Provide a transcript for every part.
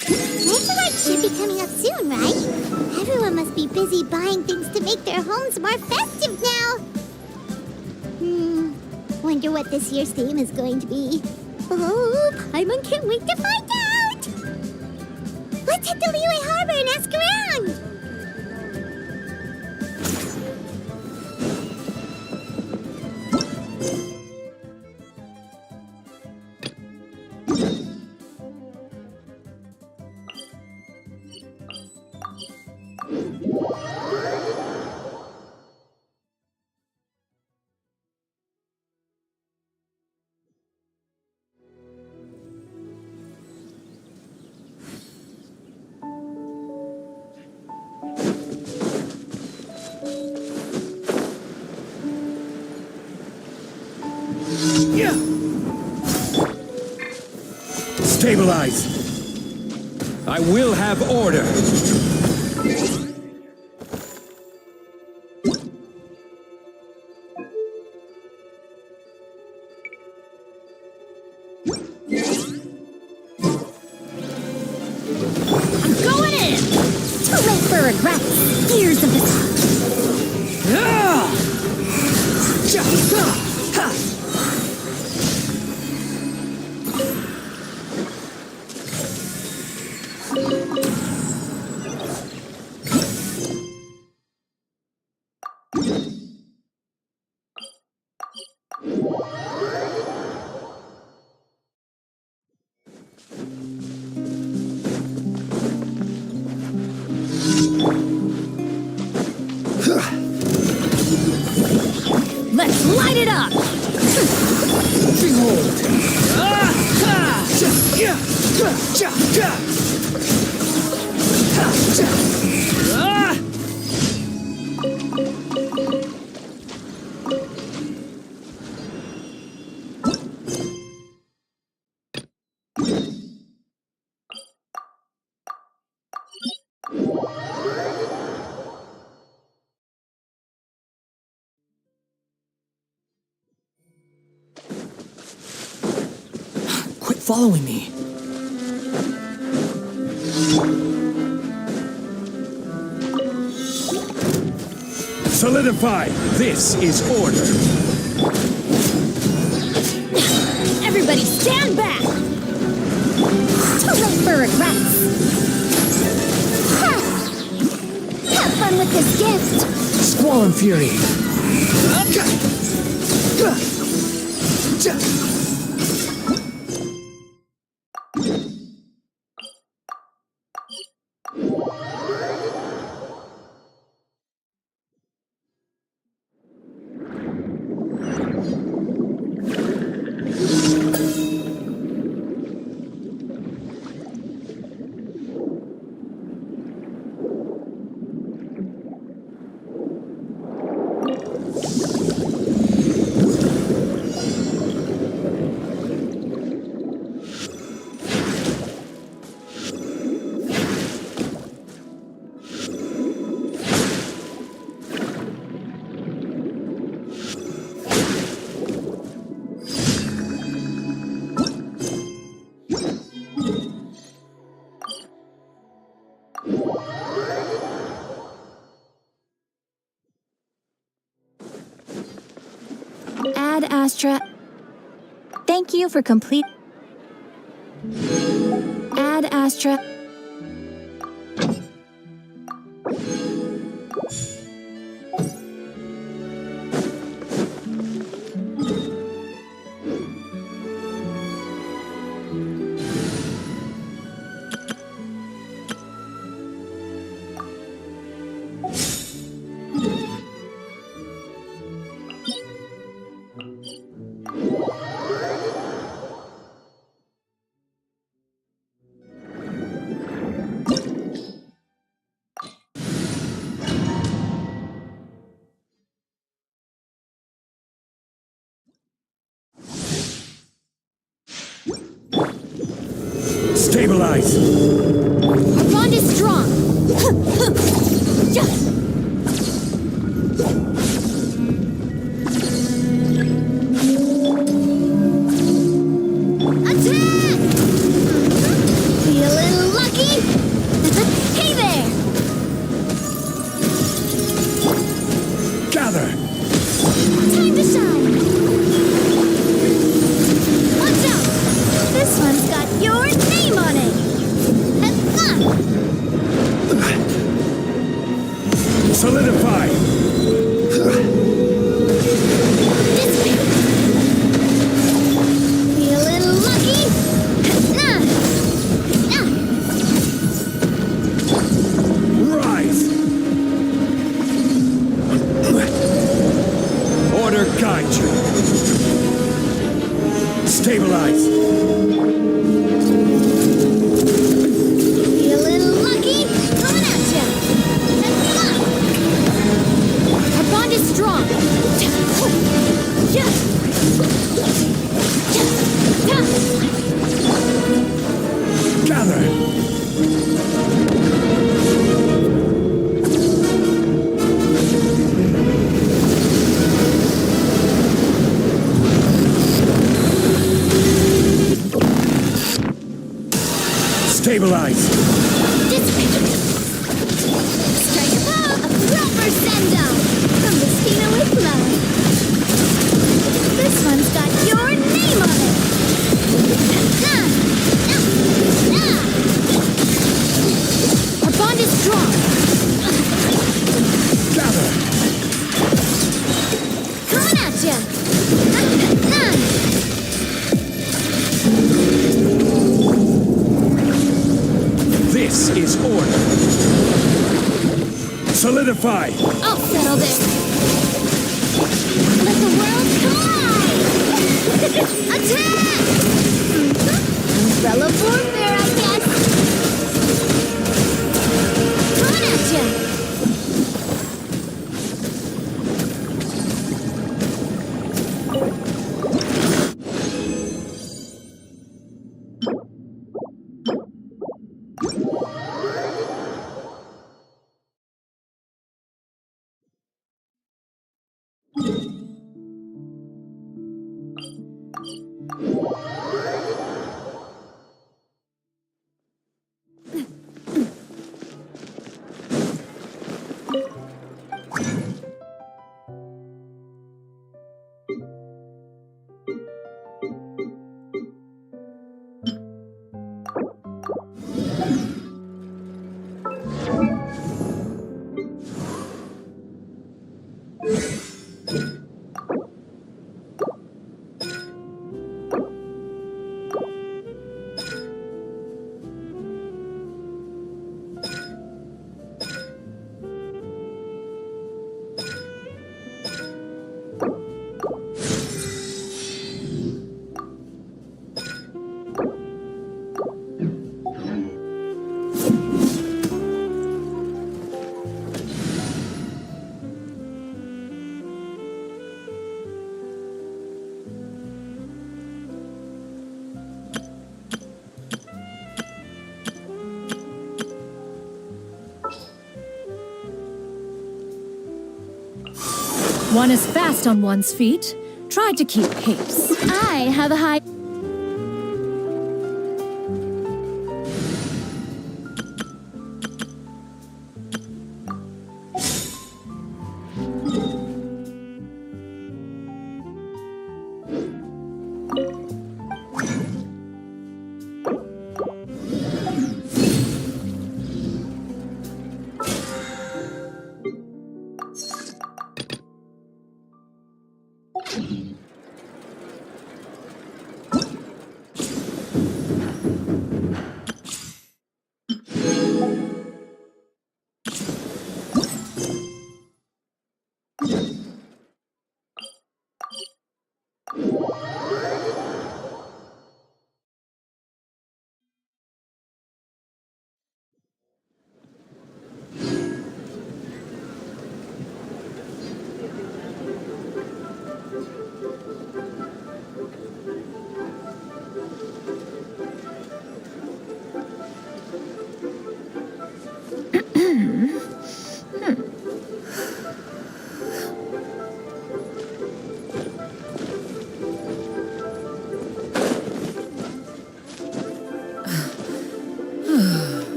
Winter should be coming up soon, right? Everyone must be busy buying things to make their homes more festive now. Wonder what this year's theme is going to be. Oh, Paimon can't wait to find out! Let's hit the Liyue Harbor and ask around! Stabilize! I will have order! I'm going in! Too late for regrets! Gears of the Let's light it up! Behold! Quit following me. Solidify! This is order! Everybody stand back! Too late for regrets! Ha! Have fun with this gift! Squall and Fury. Ad Astra. Thank you for complete. Ad Astra. Stabilize! Our bond is strong. Attack! Feeling lucky. your name on it! Solidify! Be a little lucky! Rise! Order guide you. Stabilize. Be a little lucky! Coming at ya! Our bond is strong! Gather. Stabilize. Strike above! A proper send-off! From the Stina with love! This one's got your name on it! Our bond is strong! Gather. Coming at ya! This is order. Solidify. I'll settle this! Let the world collide! Attack! Umbrella warfare, I guess! Coming at ya! One is fast on one's feet. Try to keep pace. I have a high...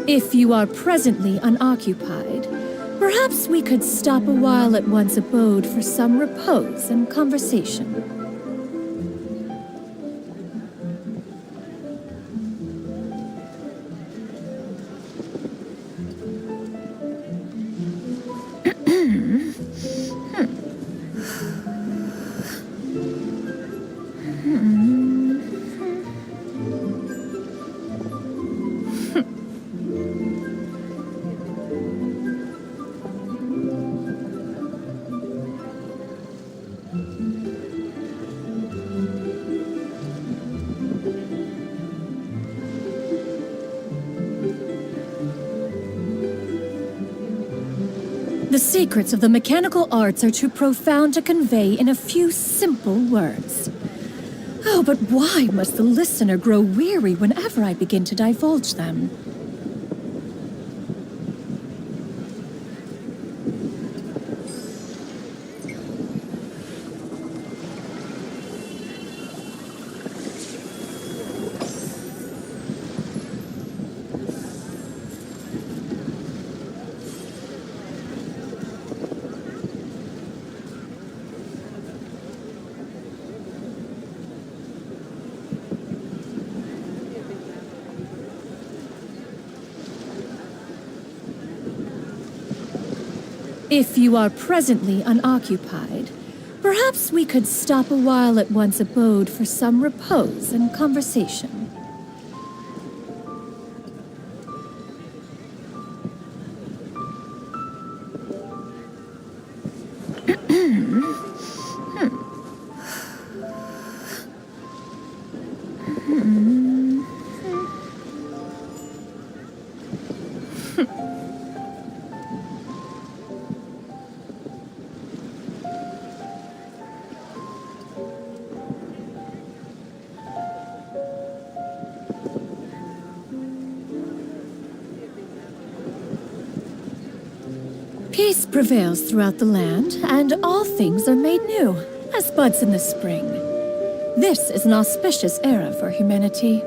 If you are presently unoccupied, perhaps we could stop a while at one's abode for some repose and conversation. The secrets of the mechanical arts are too profound to convey in a few simple words. Oh, but why must the listener grow weary whenever I begin to divulge them? If you are presently unoccupied, perhaps we could stop a while at one's abode for some repose and conversation. Peace prevails throughout the land, and all things are made new, as buds in the spring. This is an auspicious era for humanity.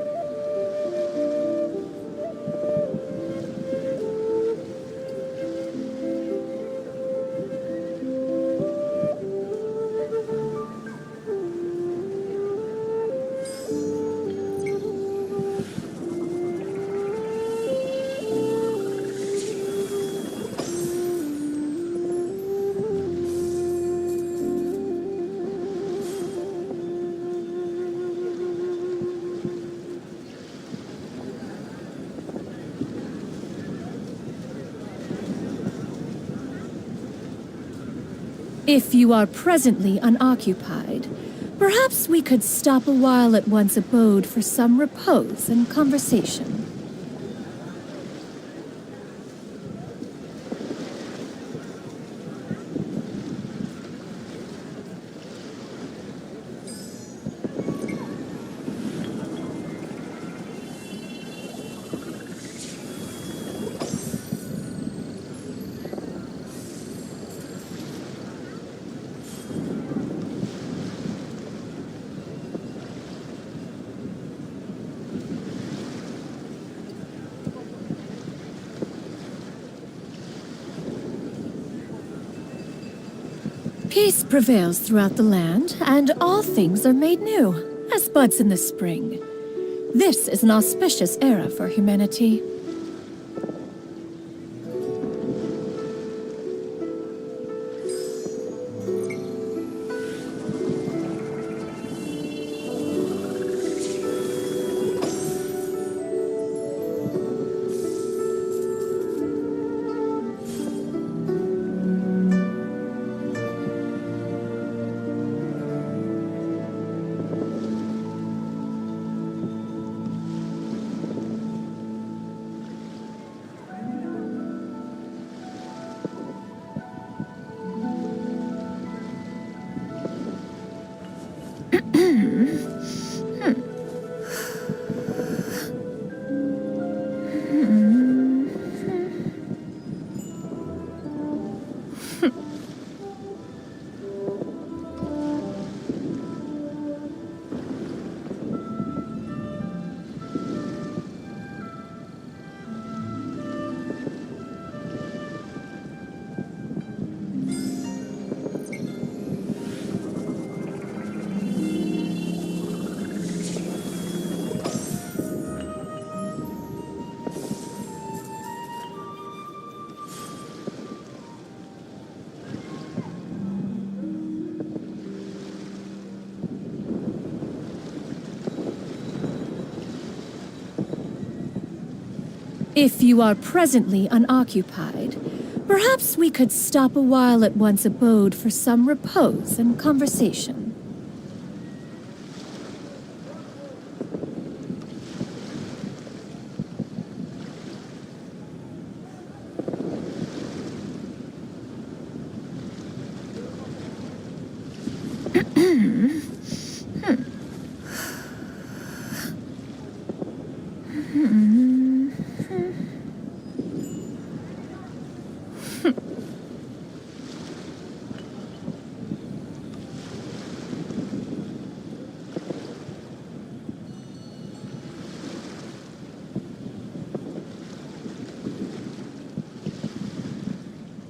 If you are presently unoccupied, perhaps we could stop a while at one's abode for some repose and conversation. Peace prevails throughout the land, and all things are made new, as buds in the spring. This is an auspicious era for humanity. If you are presently unoccupied, perhaps we could stop a while at one's abode for some repose and conversation.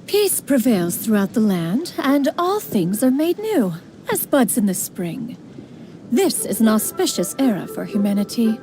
Peace prevails throughout the land, and all things are made new, as buds in the spring. This is an auspicious era for humanity.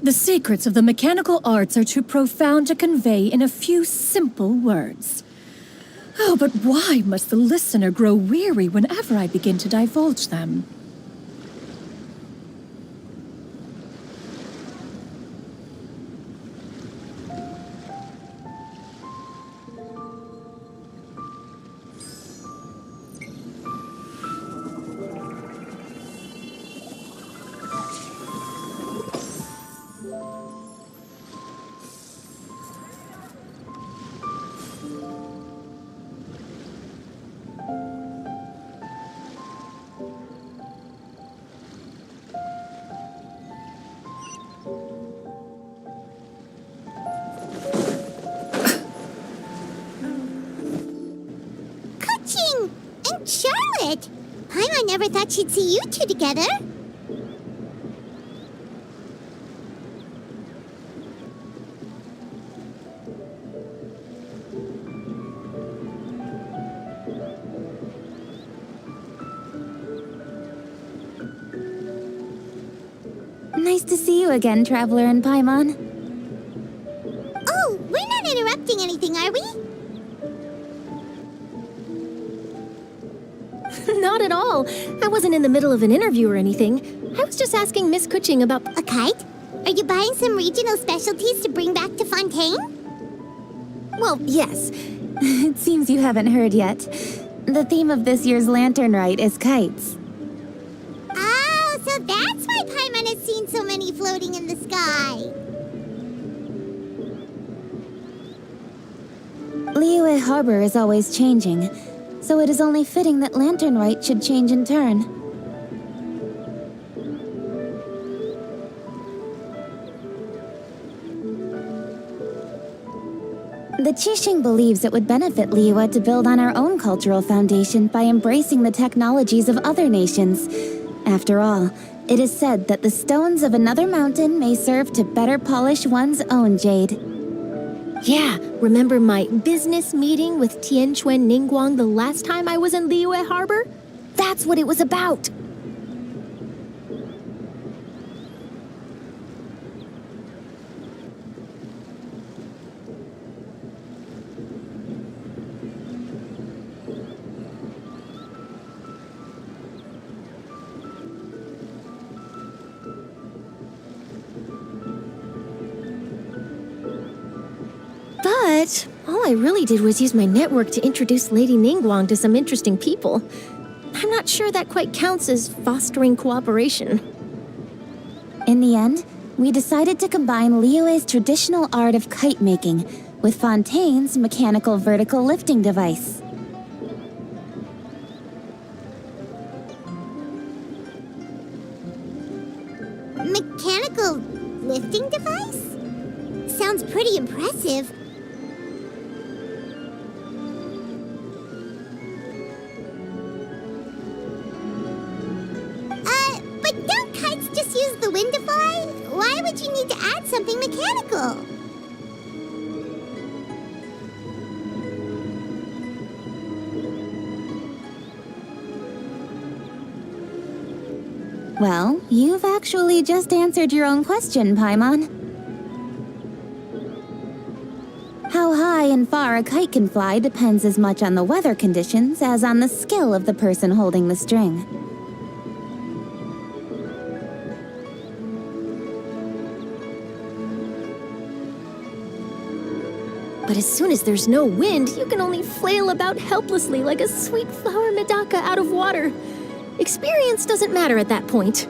The secrets of the mechanical arts are too profound to convey in a few simple words. Oh, but why must the listener grow weary whenever I begin to divulge them? Charlotte! I never thought she'd see you two together. Nice to see you again, Traveler in Paimon. Oh, we're not interrupting anything, are we? Not at all. I wasn't in the middle of an interview or anything. I was just asking Miss Kuching about... A kite? Are you buying some regional specialties to bring back to Fontaine? Well, yes. It seems you haven't heard yet. The theme of this year's Lantern Rite is kites. Oh, so that's why Paimon has seen so many floating in the sky. Liyue Harbor is always changing, so it is only fitting that Lantern Rite should change in turn. The Qixing believes it would benefit Liyue to build on our own cultural foundation by embracing the technologies of other nations. After all, it is said that the stones of another mountain may serve to better polish one's own jade. Yeah, remember my business meeting with Tianquan Ningguang the last time I was in Liyue Harbor? That's what it was about. But all I really did was use my network to introduce Lady Ningguang to some interesting people. I'm not sure that quite counts as fostering cooperation. In the end, we decided to combine Liyue's traditional art of kite making with Fontaine's mechanical vertical lifting device. Mechanical lifting device? Sounds pretty impressive. But don't kites just use the wind to fly? Why would you need to add something mechanical? Well, you've actually just answered your own question, Paimon. How high and far a kite can fly depends as much on the weather conditions as on the skill of the person holding the string. But as soon as there's no wind, you can only flail about helplessly like a sweet flower medaka out of water. Experience doesn't matter at that point.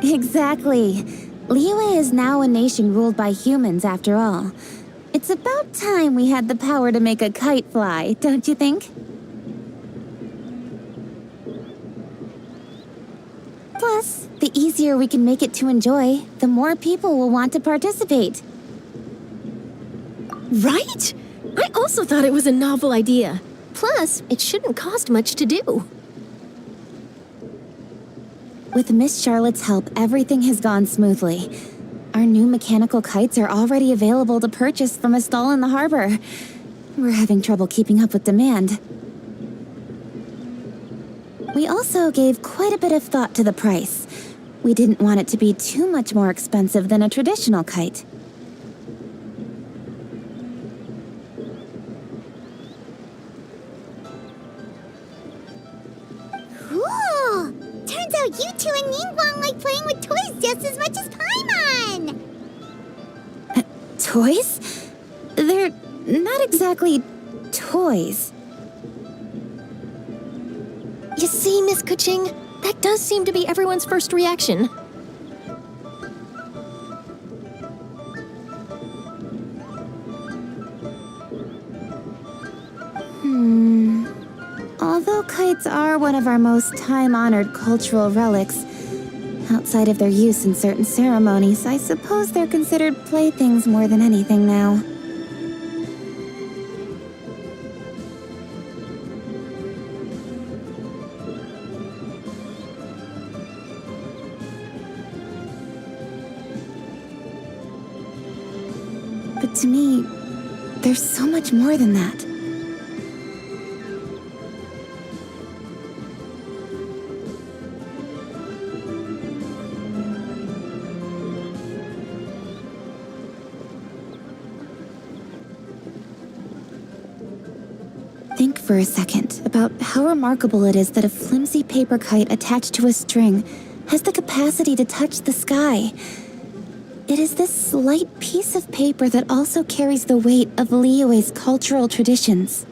Exactly. Liyue is now a nation ruled by humans, after all. It's about time we had the power to make a kite fly, don't you think? Plus, the easier we can make it to enjoy, the more people will want to participate. Right? I also thought it was a novel idea. Plus, it shouldn't cost much to do. With Miss Charlotte's help, everything has gone smoothly. Our new mechanical kites are already available to purchase from a stall in the harbor. We're having trouble keeping up with demand. We also gave quite a bit of thought to the price. We didn't want it to be too much more expensive than a traditional kite. Cool! Turns out you two and Ningguang like playing with toys just as much as Paimon! Toys? They're not exactly toys. You see, Miss Kuching, that does seem to be everyone's first reaction. Although kites are one of our most time-honored cultural relics, outside of their use in certain ceremonies, I suppose they're considered playthings more than anything now. But to me, there's so much more than that. Think for a second about how remarkable it is that a flimsy paper kite attached to a string has the capacity to touch the sky. It is this slight piece of paper that also carries the weight of Liyue's cultural traditions.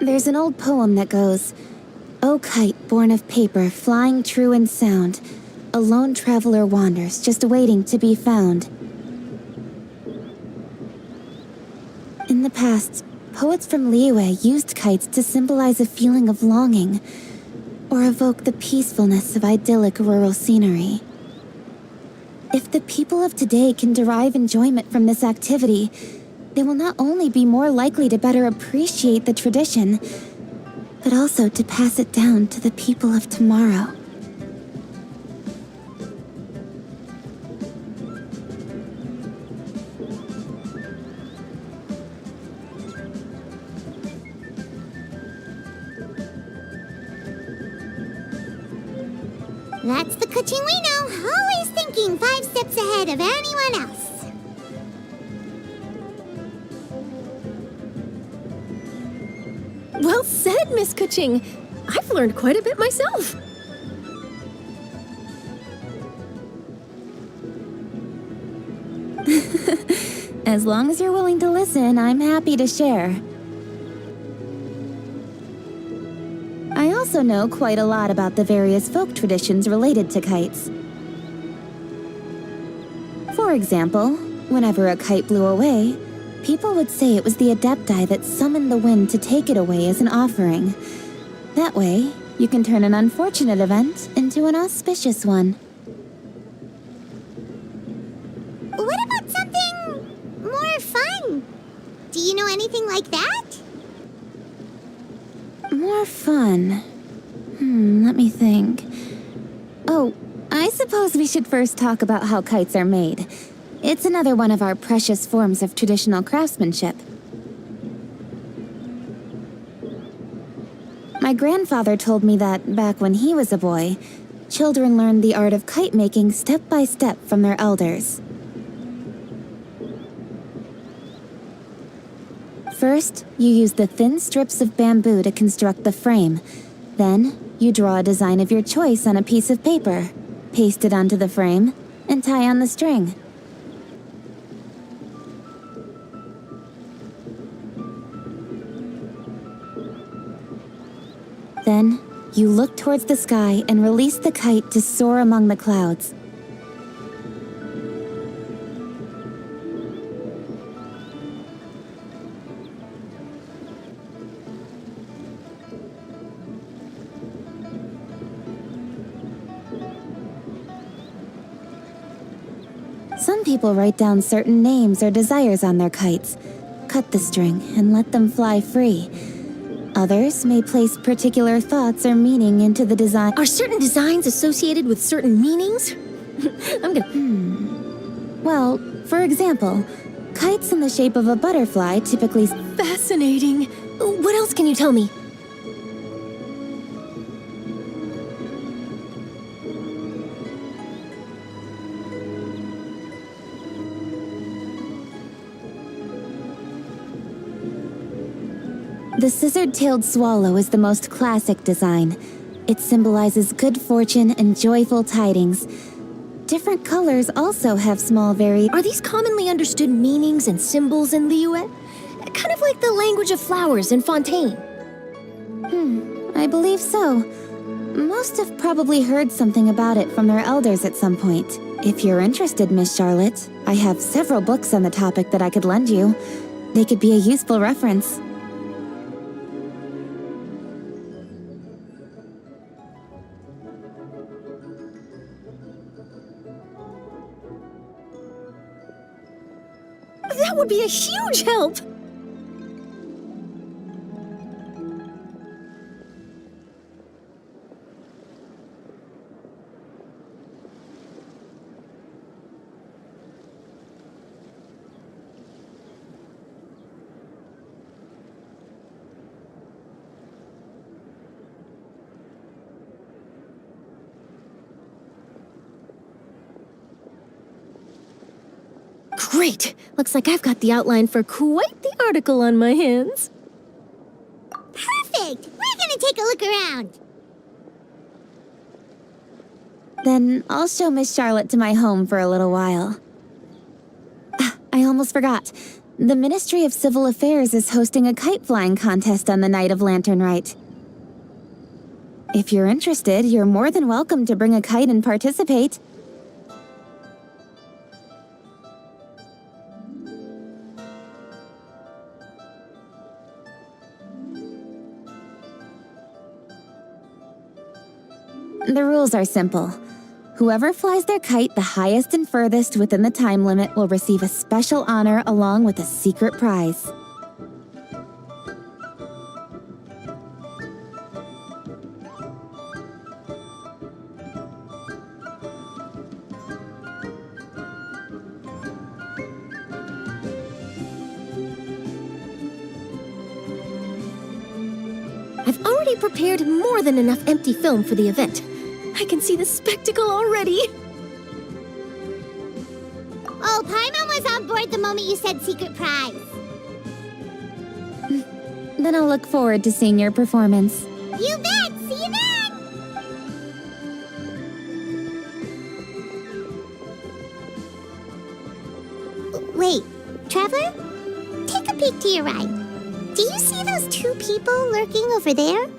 There's an old poem that goes, "O kite born of paper, flying true and sound, a lone traveler wanders, just waiting to be found." In the past, poets from Liyue used kites to symbolize a feeling of longing, or evoke the peacefulness of idyllic rural scenery. If the people of today can derive enjoyment from this activity, they will not only be more likely to better appreciate the tradition, but also to pass it down to the people of tomorrow. That's the coaching we know, always thinking 5 steps ahead of anyone else. Well said, Miss Kuching. I've learned quite a bit myself. As long as you're willing to listen, I'm happy to share. I also know quite a lot about the various folk traditions related to kites. For example, whenever a kite blew away, people would say it was the Adepti that summoned the wind to take it away as an offering. That way, you can turn an unfortunate event into an auspicious one. What about something more fun? Do you know anything like that? More fun. Let me think. Oh, I suppose we should first talk about how kites are made. It's another one of our precious forms of traditional craftsmanship. My grandfather told me that, back when he was a boy, children learned the art of kite making step by step from their elders. First, you use the thin strips of bamboo to construct the frame. Then, you draw a design of your choice on a piece of paper, paste it onto the frame, and tie on the string. Then, you look towards the sky and release the kite to soar among the clouds. Some people write down certain names or desires on their kites, cut the string, and let them fly free. Others may place particular thoughts or meaning into the design. Are certain designs associated with certain meanings? I'm gonna... Well, for example, kites in the shape of a butterfly typically... Fascinating. What else can you tell me? The scissor-tailed swallow is the most classic design. It symbolizes good fortune and joyful tidings. Different colors also have small Are these commonly understood meanings and symbols in Liyue? Kind of like the language of flowers in Fontaine. I believe so. Most have probably heard something about it from their elders at some point. If you're interested, Miss Charlotte, I have several books on the topic that I could lend you. They could be a useful reference. That would be a huge help! Great! Looks like I've got the outline for quite the article on my hands. Perfect! We're gonna take a look around. Then I'll show Miss Charlotte to my home for a little while. I almost forgot. The Ministry of Civil Affairs is hosting a kite flying contest on the night of Lantern Rite. If you're interested, you're more than welcome to bring a kite and participate. The rules are simple. Whoever flies their kite the highest and furthest within the time limit will receive a special honor along with a secret prize. I've already prepared more than enough empty film for the event. I can see the spectacle already. Oh, Paimon was on board the moment you said secret prize. Then I'll look forward to seeing your performance. You bet! See you then! Wait, Traveler? Take a peek to your right. Do you see those two people lurking over there?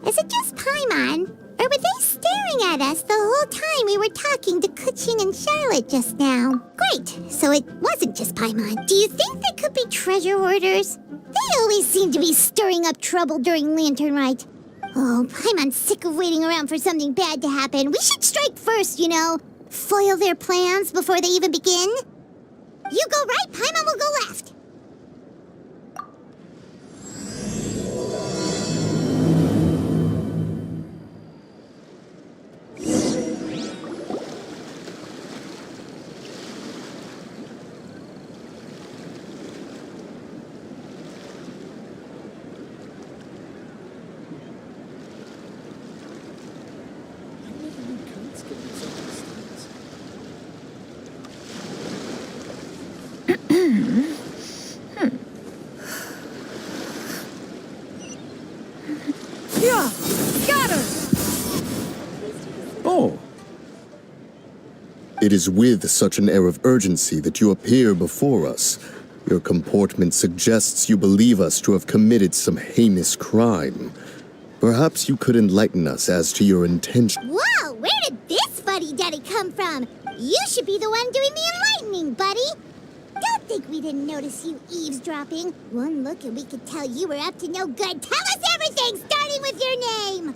Is it just Paimon? Or were they staring at us the whole time we were talking to Kuching and Charlotte just now? Great, so it wasn't just Paimon. Do you think they could be treasure hoarders? They always seem to be stirring up trouble during Lantern Rite. Oh, Paimon's sick of waiting around for something bad to happen. We should strike first, you know. Foil their plans before they even begin. You go right, Paimon will go left. Yeah! Got her! Oh, It is with such an air of urgency that you appear before us. Your comportment suggests you believe us to have committed some heinous crime. Perhaps you could enlighten us as to your intention. Whoa, where did this fuddy-duddy come from? You should be the one doing the enlightening, buddy. Don't think we didn't notice you eavesdropping. One look and we could tell you were up to no good. Tell us everything, starting with your name.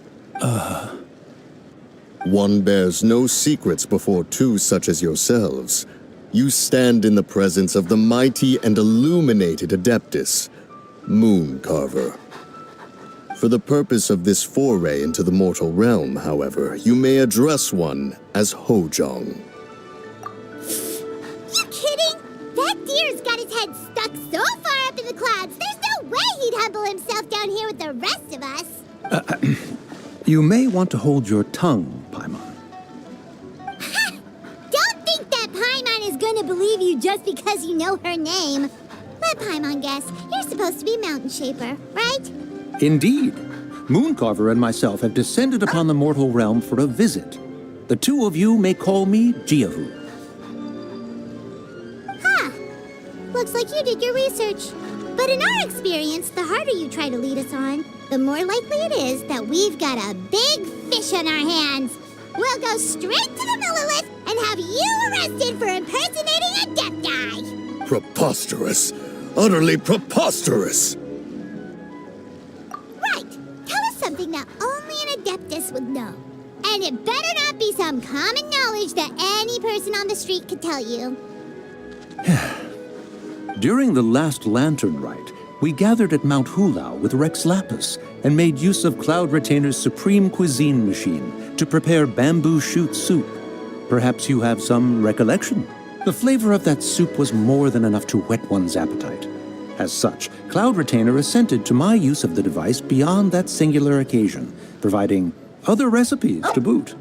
One bears no secrets before two such as yourselves. You stand in the presence of the mighty and illuminated Adeptus, Mooncarver. For the purpose of this foray into the mortal realm, however, you may address one as Hojong. You kidding? That deer's got his head stuck so far up in the clouds, there's no way he'd humble himself down here with the rest of us. You may want to hold your tongue, Paimon. Don't think that Paimon is gonna believe you just because you know her name. Let Paimon guess. You're supposed to be Mountain Shaper, right? Indeed. Mooncarver and myself have descended upon the mortal realm for a visit. The two of you may call me Jiahu. Huh. Looks like you did your research. But in our experience, the harder you try to lead us on, the more likely it is that we've got a big fish on our hands. We'll go straight to the Millilith and have you arrested for impersonating a death guy. Preposterous! Utterly preposterous! Right. Tell us something that only an Adeptus would know. And it better not be some common knowledge that any person on the street could tell you. During the last Lantern Rite, we gathered at Mount Hulao with Rex Lapis and made use of Cloud Retainer's supreme cuisine machine to prepare bamboo shoot soup. Perhaps you have some recollection? The flavor of that soup was more than enough to whet one's appetite. As such, Cloud Retainer assented to my use of the device beyond that singular occasion, providing other recipes to boot.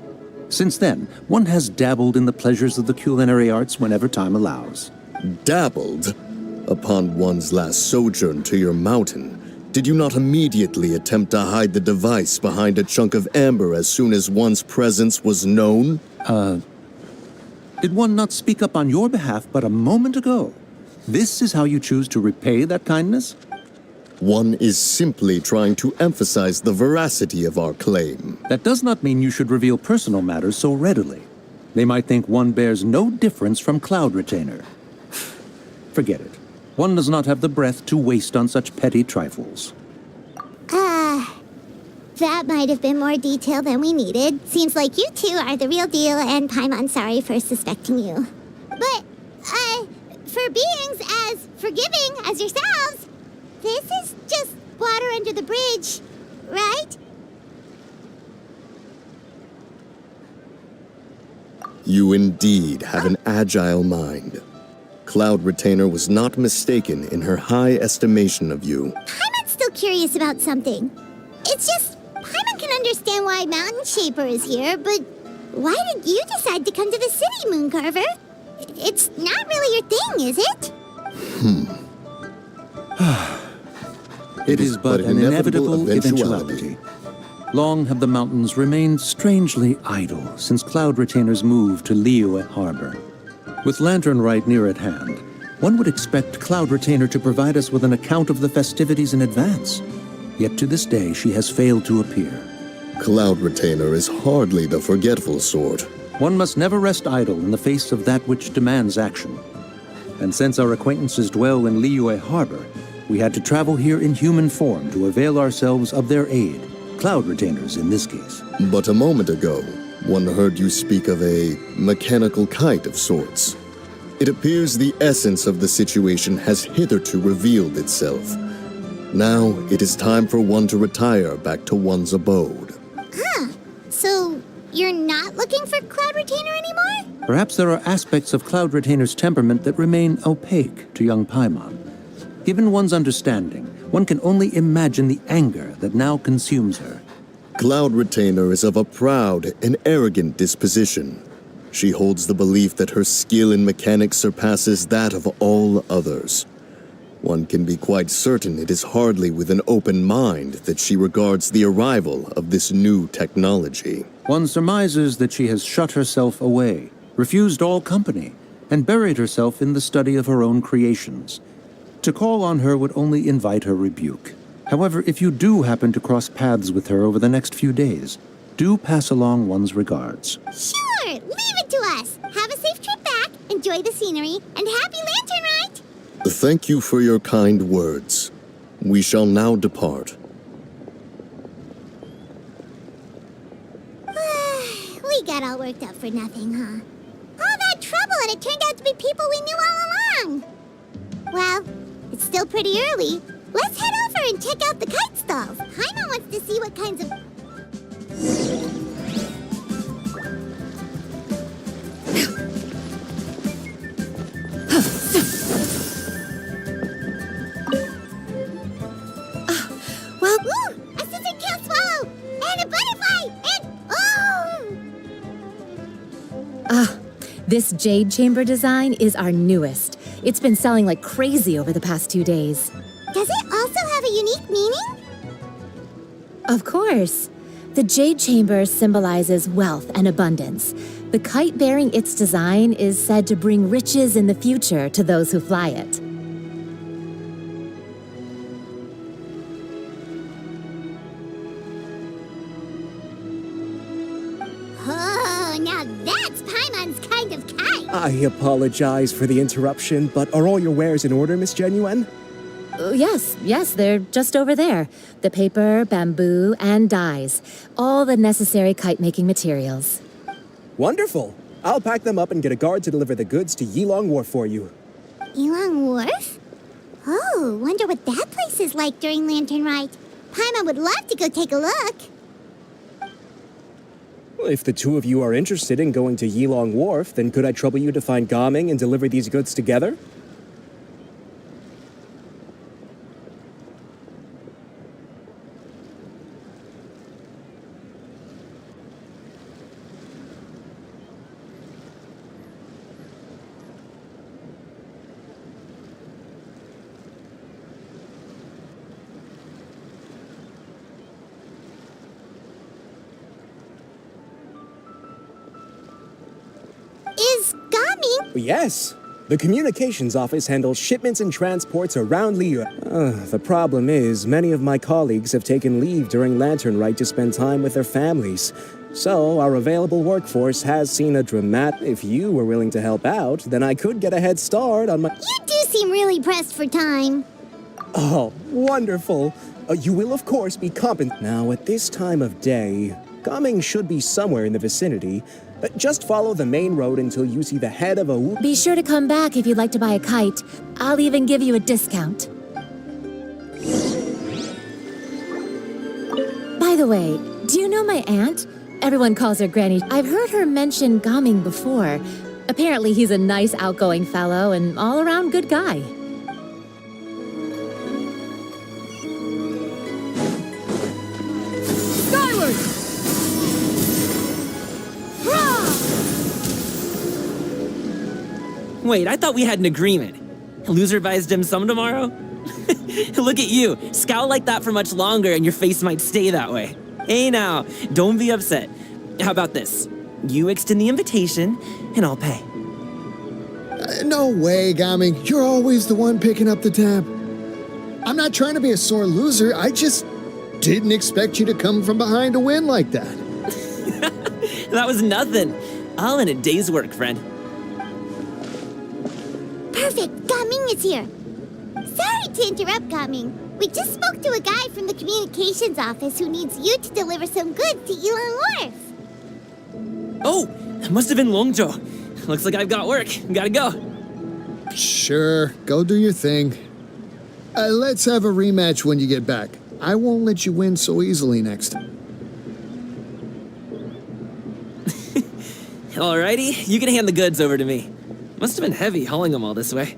Since then, one has dabbled in the pleasures of the culinary arts whenever time allows. Dabbled? Upon one's last sojourn to your mountain, did you not immediately attempt to hide the device behind a chunk of amber as soon as one's presence was known? Did one not speak up on your behalf but a moment ago? This is how you choose to repay that kindness? One is simply trying to emphasize the veracity of our claim. That does not mean you should reveal personal matters so readily. They might think one bears no difference from Cloud Retainer. Forget it. One does not have the breath to waste on such petty trifles. That might have been more detail than we needed. Seems like you two are the real deal, and Paimon sorry for suspecting you. But, for beings as forgiving as yourselves, this is just water under the bridge, right? You indeed have an agile mind. Cloud Retainer was not mistaken in her high estimation of you. Paimon's still curious about something. It's just, Paimon can understand why Mountain Shaper is here, but why did you decide to come to the city, Mooncarver? It's not really your thing, is it? It is but an inevitable eventuality. Long have the mountains remained strangely idle since Cloud Retainer's move to Liyue Harbor. With Lantern Rite near at hand, one would expect Cloud Retainer to provide us with an account of the festivities in advance. Yet to this day, she has failed to appear. Cloud Retainer is hardly the forgetful sort. One must never rest idle in the face of that which demands action. And since our acquaintances dwell in Liyue Harbor, we had to travel here in human form to avail ourselves of their aid. Cloud Retainers in this case. But a moment ago, one heard you speak of a mechanical kite of sorts. It appears the essence of the situation has hitherto revealed itself. Now it is time for one to retire back to one's abode. So, you're not looking for Cloud Retainer anymore? Perhaps there are aspects of Cloud Retainer's temperament that remain opaque to young Paimon. Given one's understanding, one can only imagine the anger that now consumes her. Cloud Retainer is of a proud and arrogant disposition. She holds the belief that her skill in mechanics surpasses that of all others. One can be quite certain it is hardly with an open mind that she regards the arrival of this new technology. One surmises that she has shut herself away, refused all company, and buried herself in the study of her own creations. To call on her would only invite her rebuke. However, if you do happen to cross paths with her over the next few days, do pass along one's regards. Sure, leave it to us. Have a safe trip back, enjoy the scenery, and happy Lantern Rite! Thank you for your kind words. We shall now depart. We got all worked up for nothing, huh? All that trouble, and it turned out to be people we knew all along. Well, it's still pretty early. Let's head over and check out the kite stalls. Paimon wants to see what kinds of... Well, Ooh, a scissor kill swallow! And a butterfly! And... Oh! this Jade Chamber design is our newest. It's been selling like crazy over the past 2 days. Does it also have a unique meaning? Of course. The Jade Chamber symbolizes wealth and abundance. The kite bearing its design is said to bring riches in the future to those who fly it. Oh, now that's Paimon's kind of kite. I apologize for the interruption, but are all your wares in order, Miss Xianyun? Yes, they're just over there. The paper, bamboo, and dyes. All the necessary kite-making materials. Wonderful. I'll pack them up and get a guard to deliver the goods to Yilong Wharf for you. Yilong Wharf? Oh, wonder what that place is like during Lantern Rite. Paimon would love to go take a look. Well, if the two of you are interested in going to Yilong Wharf, then could I trouble you to find Gaming and deliver these goods together? Is Yes. The communications office handles shipments and transports around Liyue. The problem is, many of my colleagues have taken leave during Lantern Rite to spend time with their families. So, our available workforce has seen a dramatic... If you were willing to help out, then I could get a head start on my... You do seem really pressed for time. Oh, wonderful. You will, of course, be compensated. Now, at this time of day, Gaming should be somewhere in the vicinity. Just follow the main road until you see the head of a... Be sure to come back if you'd like to buy a kite. I'll even give you a discount. By the way, do you know my aunt? Everyone calls her Granny. I've heard her mention Gaming before. Apparently he's a nice, outgoing fellow and all-around good guy. Wait, I thought we had an agreement. Loser buys dim sum tomorrow? Look at you. Scowl like that for much longer and your face might stay that way. Hey now, don't be upset. How about this? You extend the invitation and I'll pay. No way, Gaming. You're always the one picking up the tab. I'm not trying to be a sore loser. I just didn't expect you to come from behind to win like that. That was nothing. All in a day's work, friend. Perfect, Gaming is here. Sorry to interrupt, Gaming. We just spoke to a guy from the communications office who needs you to deliver some goods to Yilong Wharf. Oh, it must have been Longzhou. Looks like I've got work. Gotta go. Sure, go do your thing. Let's have a rematch when you get back. I won't let you win so easily next time. Alrighty, you can hand the goods over to me. Must have been heavy hauling them all this way.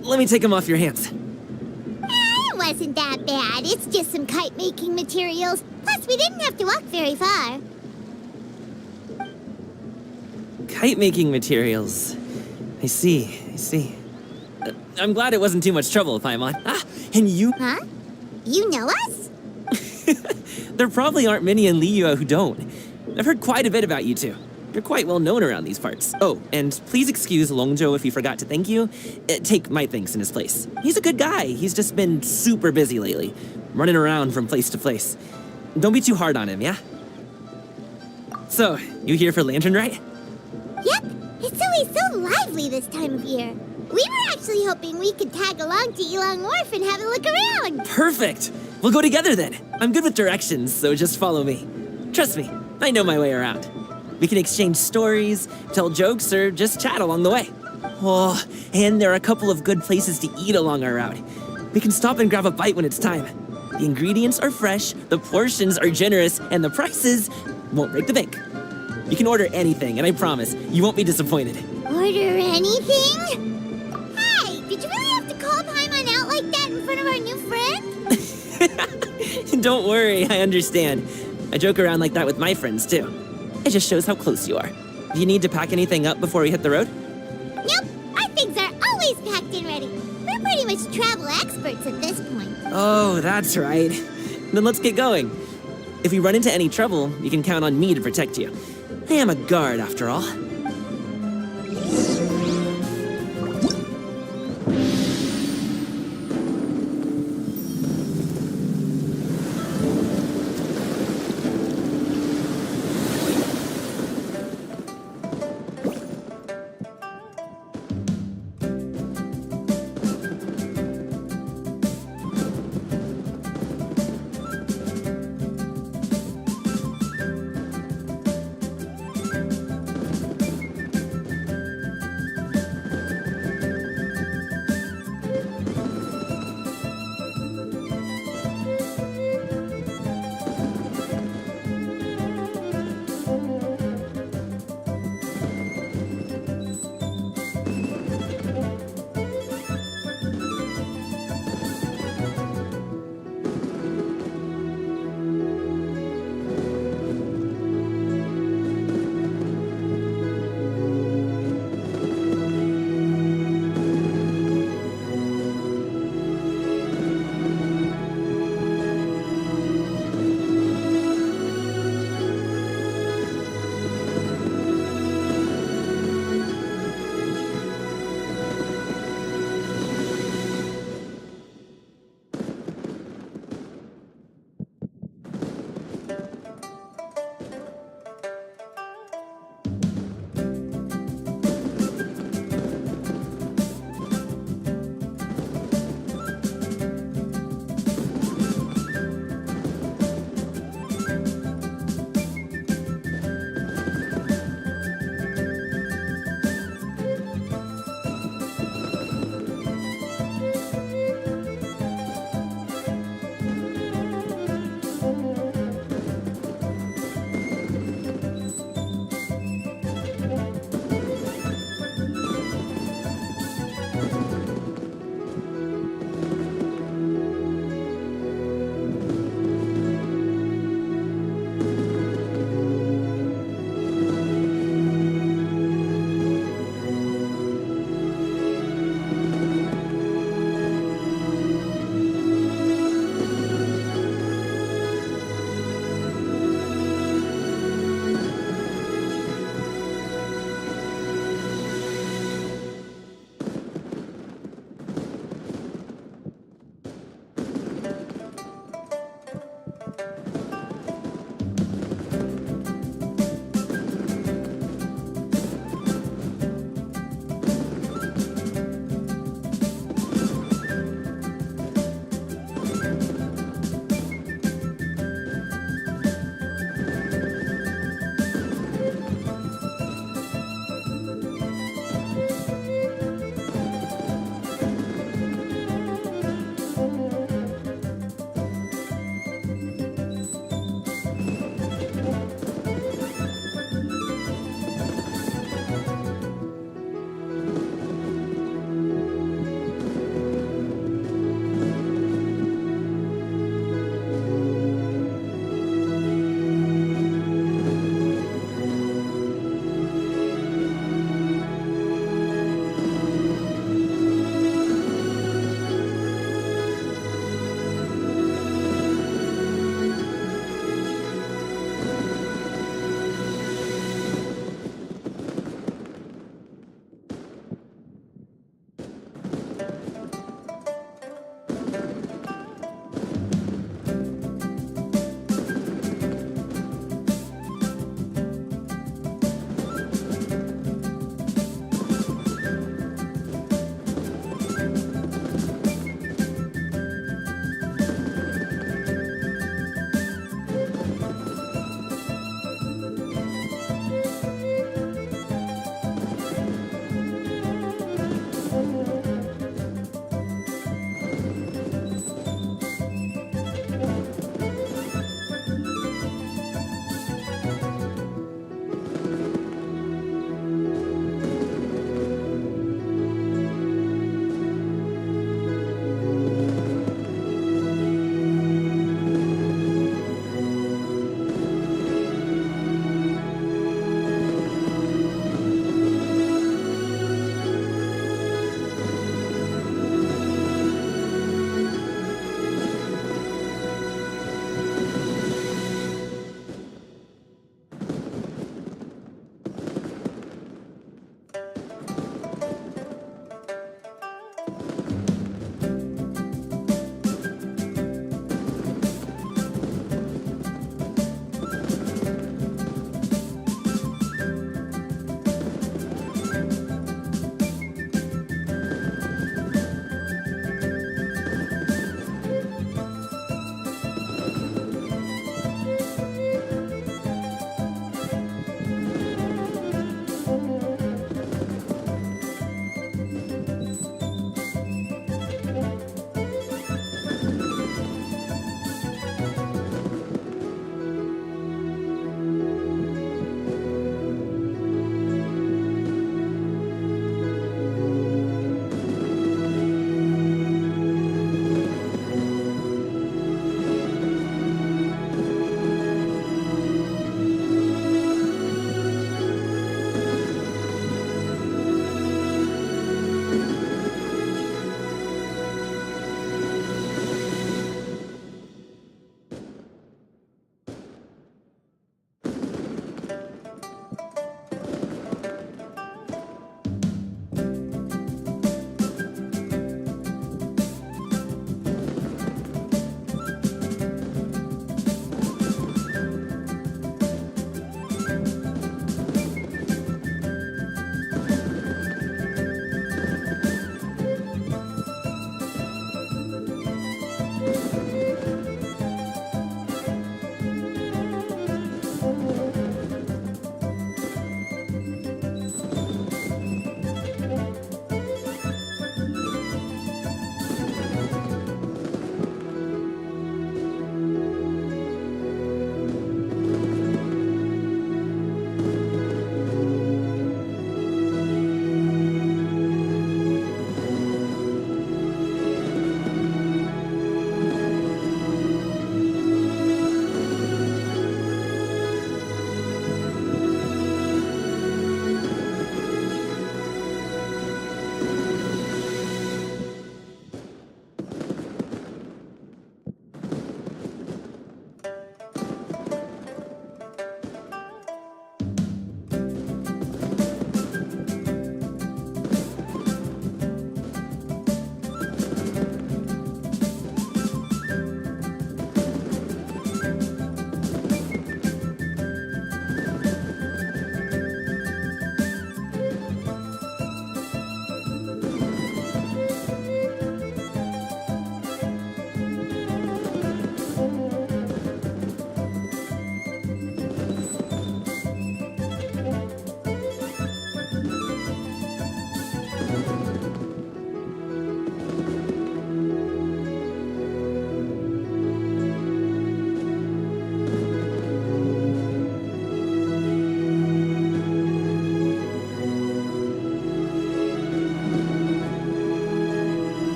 Let me take them off your hands. It wasn't that bad. It's just some kite-making materials. Plus, we didn't have to walk very far. Kite-making materials. I see. I'm glad it wasn't too much trouble, Paimon. Ah, and you... Huh? You know us? There probably aren't many in Liyue who don't. I've heard quite a bit about you two. You're quite well known around these parts. Oh, and please excuse Longzhou if he forgot to thank you. Take my thanks in his place. He's a good guy. He's just been super busy lately, running around from place to place. Don't be too hard on him, yeah? So, you here for Lantern Rite? Yep. It's always so lively this time of year. We were actually hoping we could tag along to Yilong Wharf and have a look around. Perfect. We'll go together then. I'm good with directions, so just follow me. Trust me, I know my way around. We can exchange stories, tell jokes, or just chat along the way. Oh, and there are a couple of good places to eat along our route. We can stop and grab a bite when it's time. The ingredients are fresh, the portions are generous, and the prices won't break the bank. You can order anything, and I promise, you won't be disappointed. Order anything? Hey, did you really have to call Paimon out like that in front of our new friend? Don't worry, I understand. I joke around like that with my friends, too. It just shows how close you are. Do you need to pack anything up before we hit the road? Nope, our things are always packed and ready. We're pretty much travel experts at this point. Oh, that's right. Then let's get going. If we run into any trouble, you can count on me to protect you. I am a guard, after all.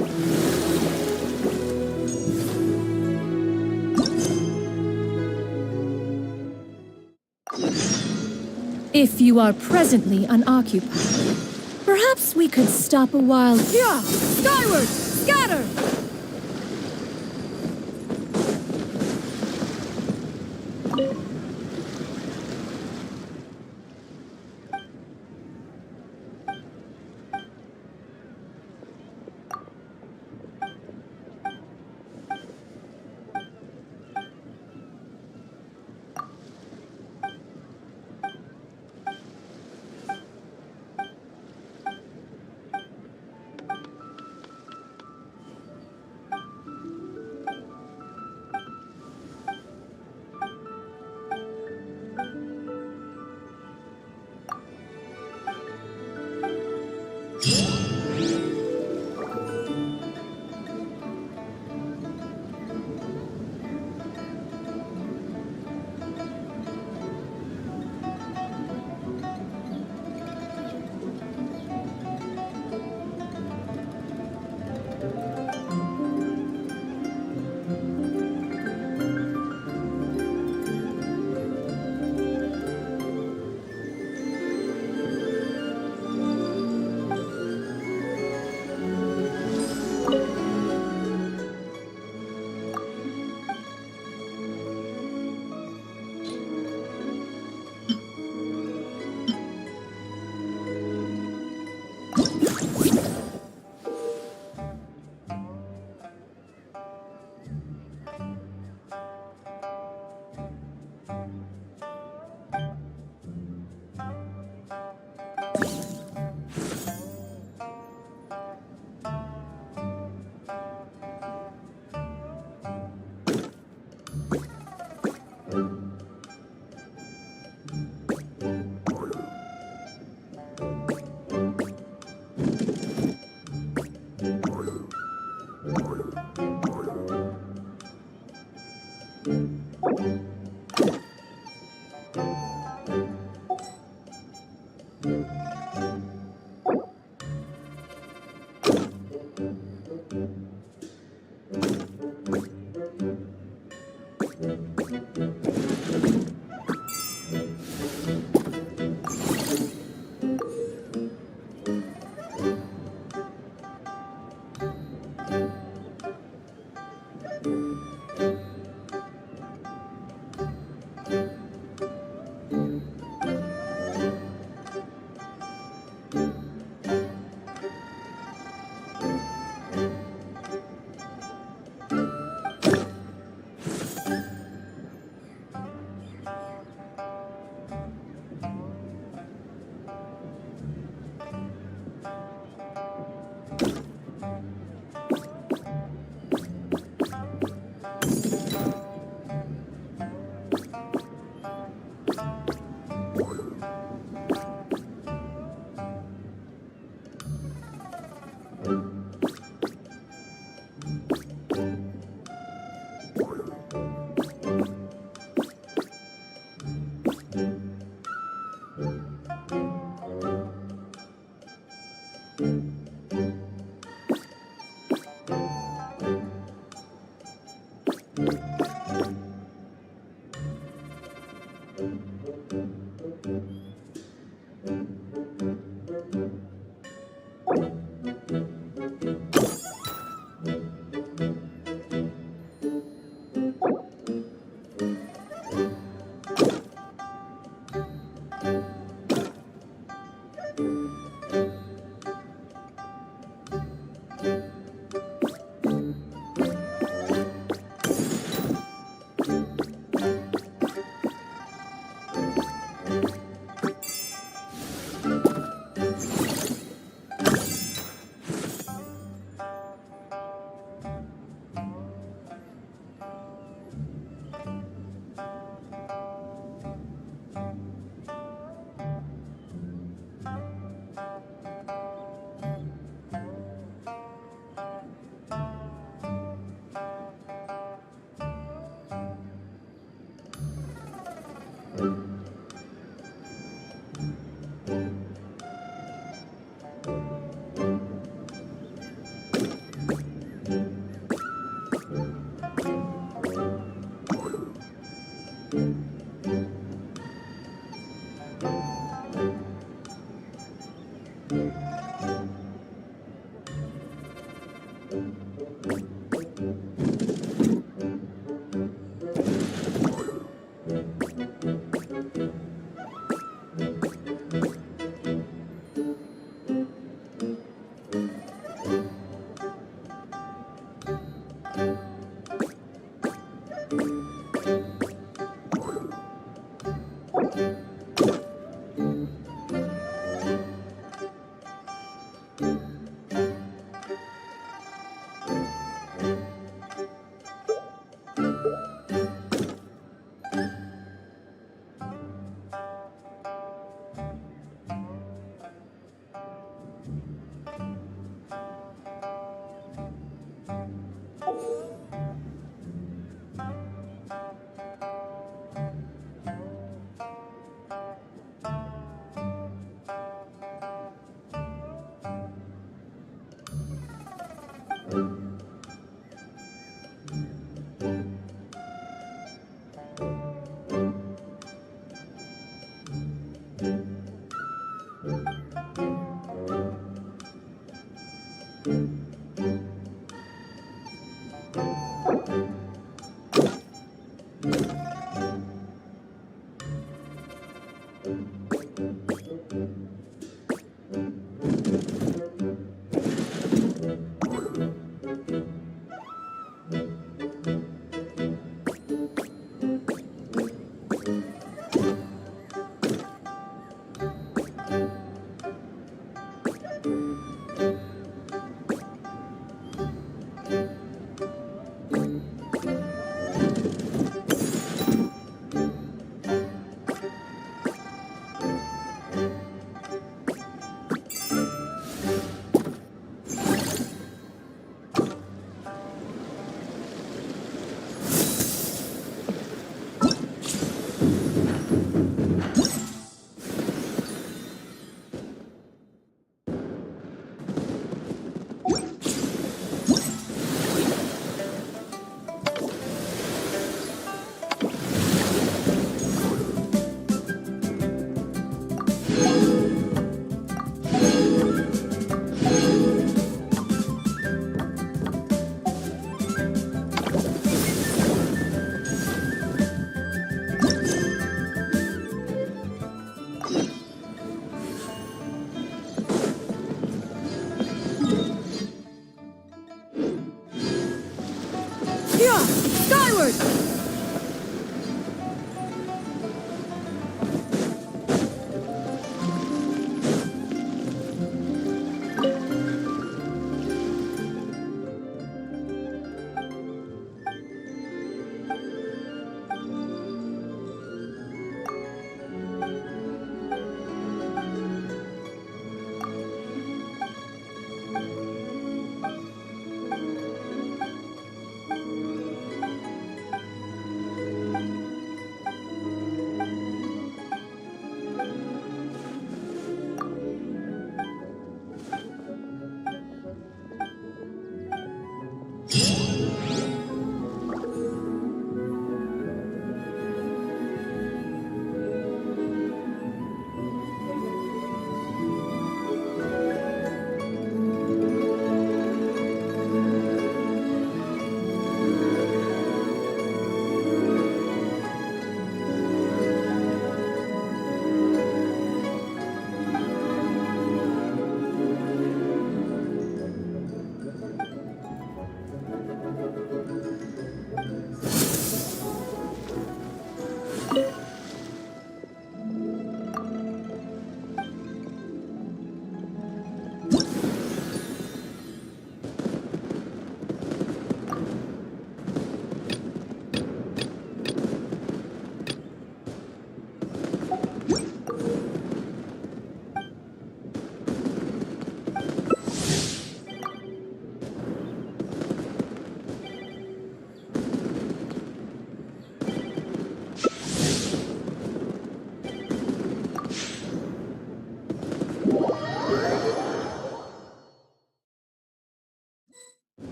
If you are presently unoccupied, perhaps we could stop a while. Yeah! Skyward! Scatter! Yeah! Skyward!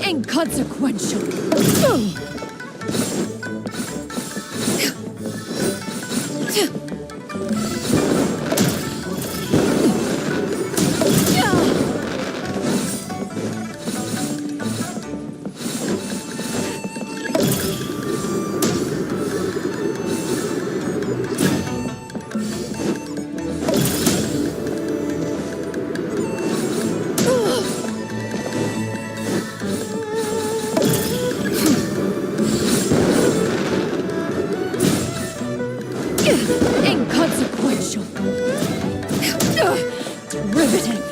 Inconsequential. Inconsequential. Derivative.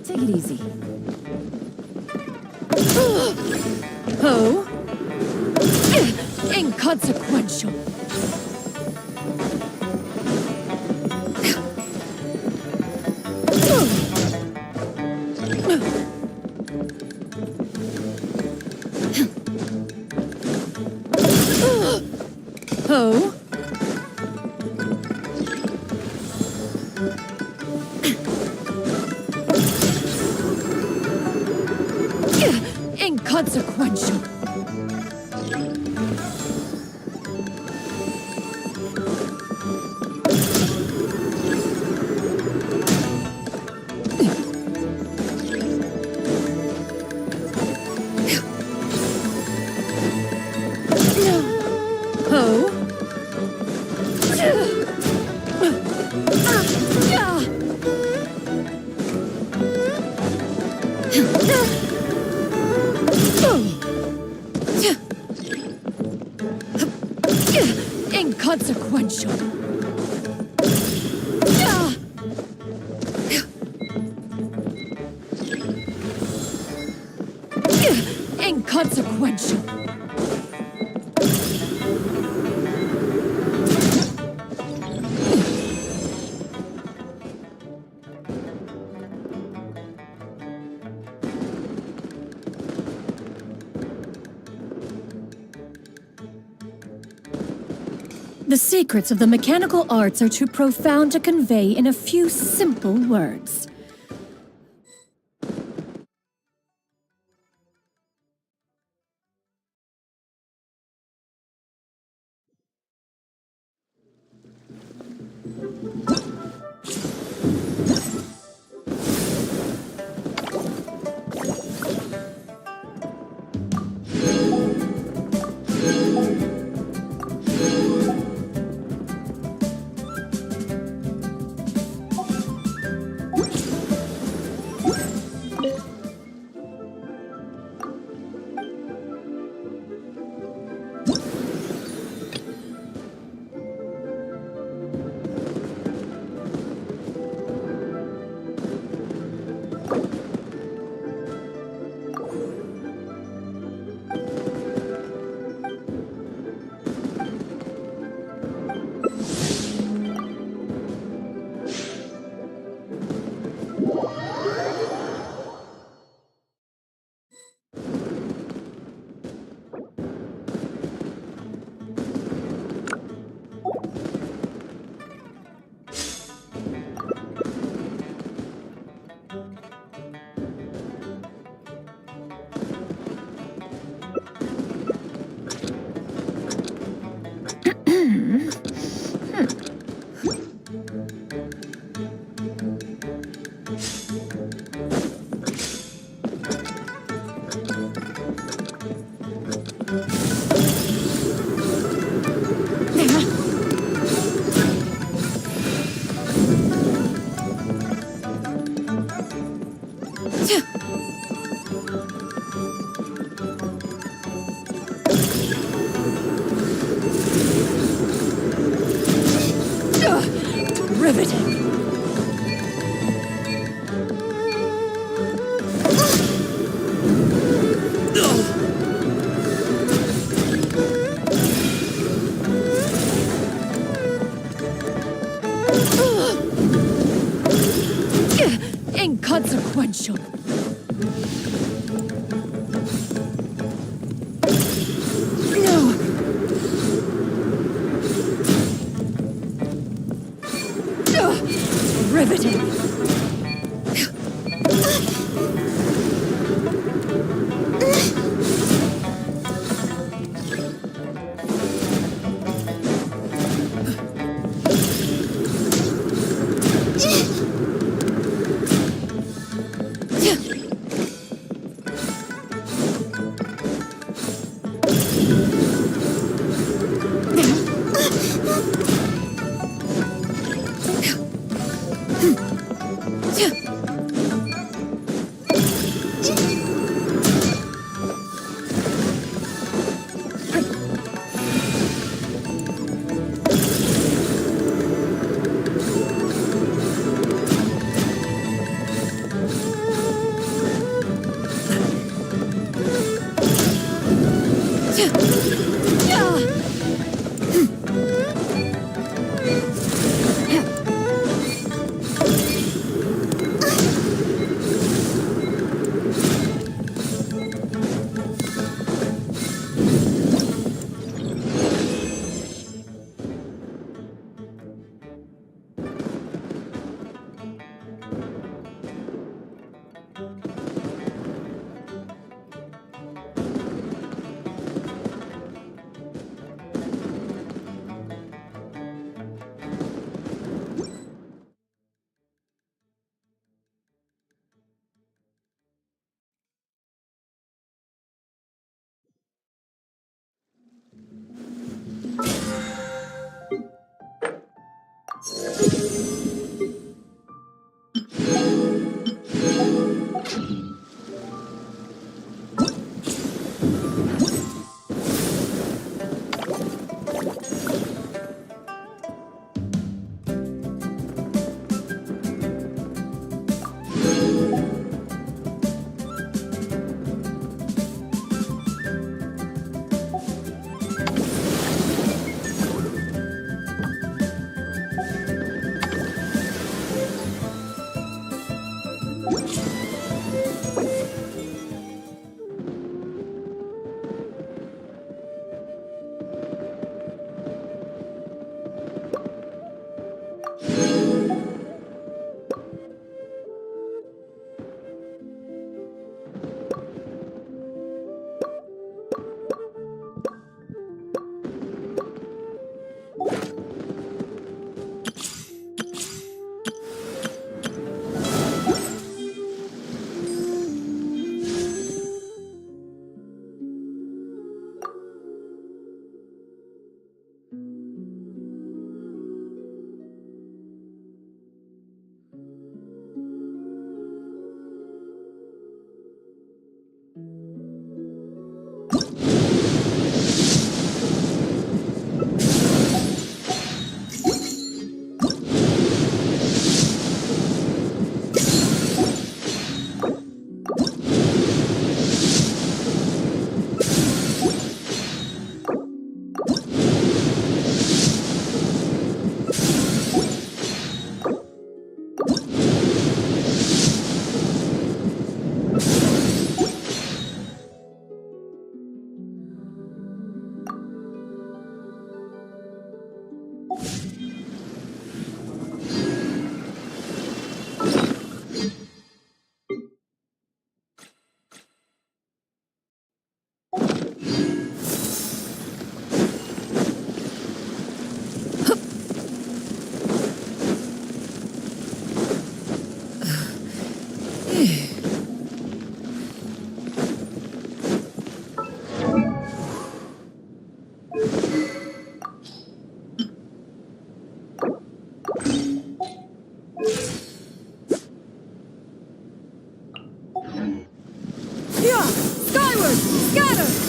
Take it easy. Oh? Inconsequential. Oh? Inconsequential. Inconsequential. Inconsequential. The secrets of the mechanical arts are too profound to convey in a few simple words. Riveting. Inconsequential. No. Riveting. Scatter!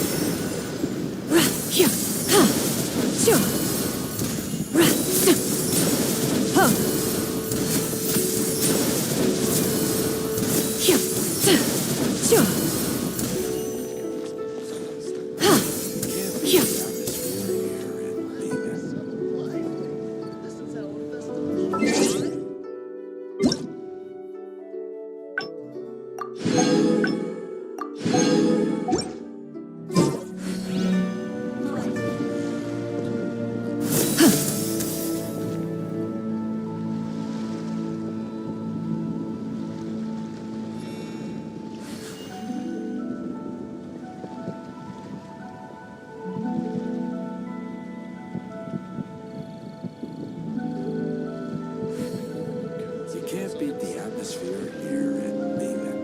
You can't beat the atmosphere here in Vale.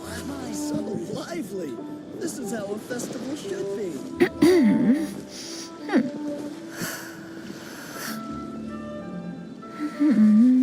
Why so lively? This is how a festival should be.